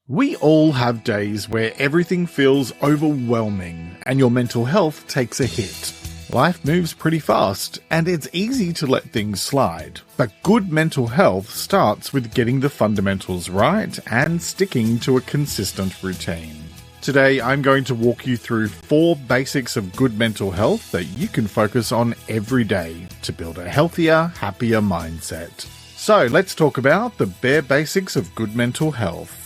We all have days where everything feels overwhelming and your mental health takes a hit. Life moves pretty fast and it's easy to let things slide. But good mental health starts with getting the fundamentals right and sticking to a consistent routine. Today I'm going to walk you through 4 basics of good mental health that you can focus on every day to build a healthier, happier mindset. So let's talk about the bare basics of good mental health.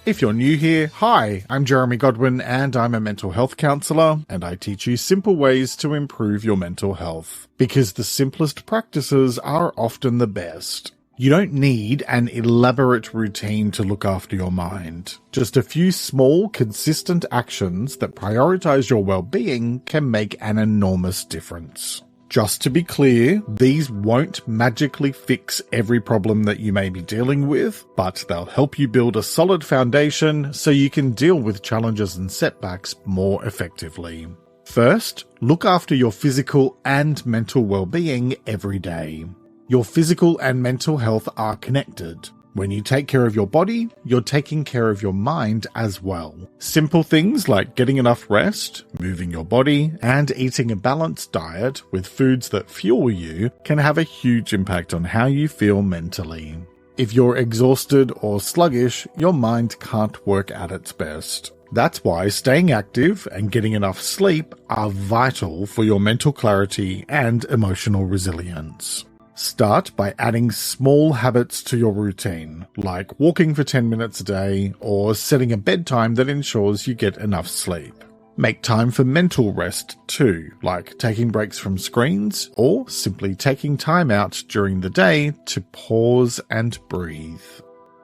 If you're new here, hi, I'm Jeremy Godwin and I'm a mental health counsellor and I teach you simple ways to improve your mental health. Because the simplest practices are often the best. You don't need an elaborate routine to look after your mind. Just a few small, consistent actions that prioritize your well-being can make an enormous difference. Just to be clear, these won't magically fix every problem that you may be dealing with, but they'll help you build a solid foundation so you can deal with challenges and setbacks more effectively. First, look after your physical and mental well-being every day. Your physical and mental health are connected. When you take care of your body, you're taking care of your mind as well. Simple things like getting enough rest, moving your body, and eating a balanced diet with foods that fuel you can have a huge impact on how you feel mentally. If you're exhausted or sluggish, your mind can't work at its best. That's why staying active and getting enough sleep are vital for your mental clarity and emotional resilience. Start by adding small habits to your routine, like walking for 10 minutes a day or setting a bedtime that ensures you get enough sleep. Make time for mental rest too, like taking breaks from screens or simply taking time out during the day to pause and breathe.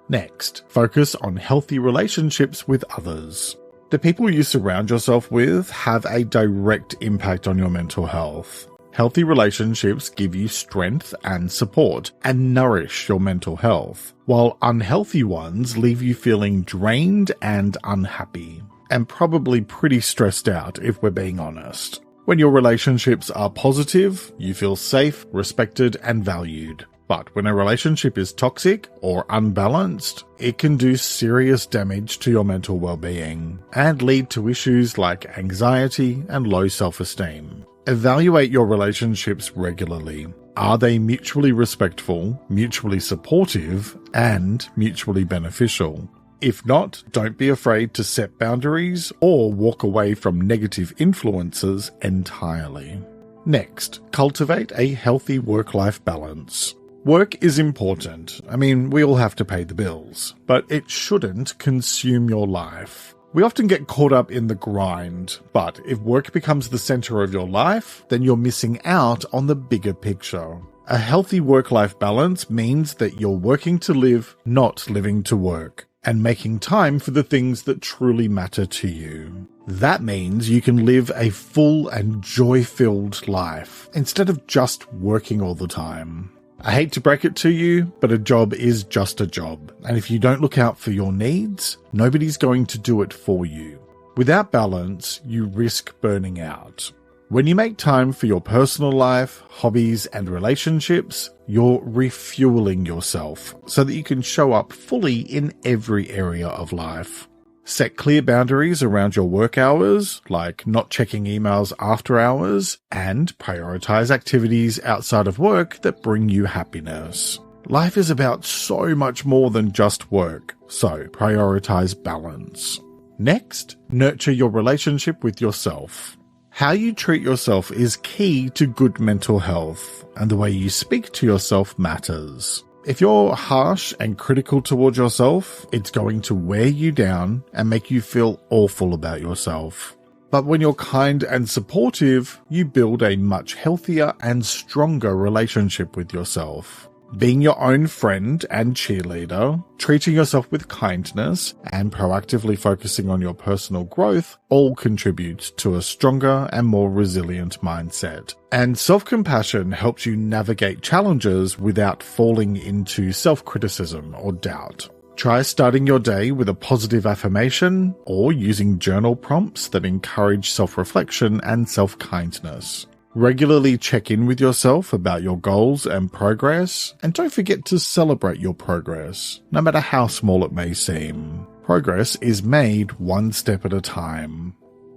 Next, focus on healthy relationships with others. The people you surround yourself with have a direct impact on your mental health. Healthy relationships give you strength and support and nourish your mental health, while unhealthy ones leave you feeling drained and unhappy, and probably pretty stressed out if we're being honest. When your relationships are positive, you feel safe, respected, and valued. But when a relationship is toxic or unbalanced, it can do serious damage to your mental well-being and lead to issues like anxiety and low self-esteem. Evaluate your relationships regularly. Are they mutually respectful, mutually supportive, and mutually beneficial? If not, don't be afraid to set boundaries or walk away from negative influences entirely. Next, cultivate a healthy work-life balance. Work is important. We all have to pay the bills, but it shouldn't consume your life. We often get caught up in the grind, but if work becomes the center of your life, then you're missing out on the bigger picture. A healthy work-life balance means that you're working to live, not living to work, and making time for the things that truly matter to you. That means you can live a full and joy-filled life, instead of just working all the time. I hate to break it to you, but a job is just a job. And if you don't look out for your needs, nobody's going to do it for you. Without balance, you risk burning out. When you make time for your personal life, hobbies, and relationships, you're refueling yourself so that you can show up fully in every area of life. Set clear boundaries around your work hours, like not checking emails after hours, and prioritize activities outside of work that bring you happiness. Life is about so much more than just work, so prioritize balance. Next, nurture your relationship with yourself. How you treat yourself is key to good mental health, and the way you speak to yourself matters. If you're harsh and critical towards yourself, it's going to wear you down and make you feel awful about yourself. But when you're kind and supportive, you build a much healthier and stronger relationship with yourself. Being your own friend and cheerleader, treating yourself with kindness, and proactively focusing on your personal growth all contribute to a stronger and more resilient mindset. And self-compassion helps you navigate challenges without falling into self-criticism or doubt. Try starting your day with a positive affirmation or using journal prompts that encourage self-reflection and self-kindness. Regularly check in with yourself about your goals and progress, and don't forget to celebrate your progress, no matter how small it may seem. Progress is made one step at a time.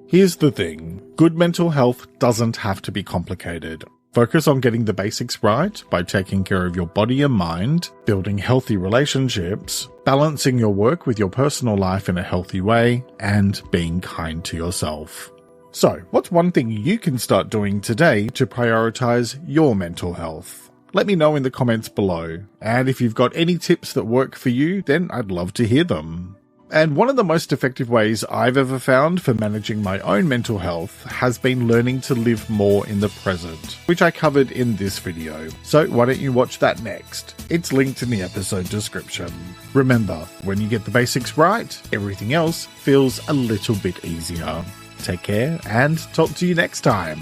Here's the thing, good mental health doesn't have to be complicated. Focus on getting the basics right by taking care of your body and mind, building healthy relationships, balancing your work with your personal life in a healthy way, and being kind to yourself. So, what's one thing you can start doing today to prioritize your mental health? Let me know in the comments below, and if you've got any tips that work for you, then I'd love to hear them. And one of the most effective ways I've ever found for managing my own mental health has been learning to live more in the present, which I covered in this video. So why don't you watch that next? It's linked in the episode description. Remember, when you get the basics right, everything else feels a little bit easier. Take care and talk to you next time.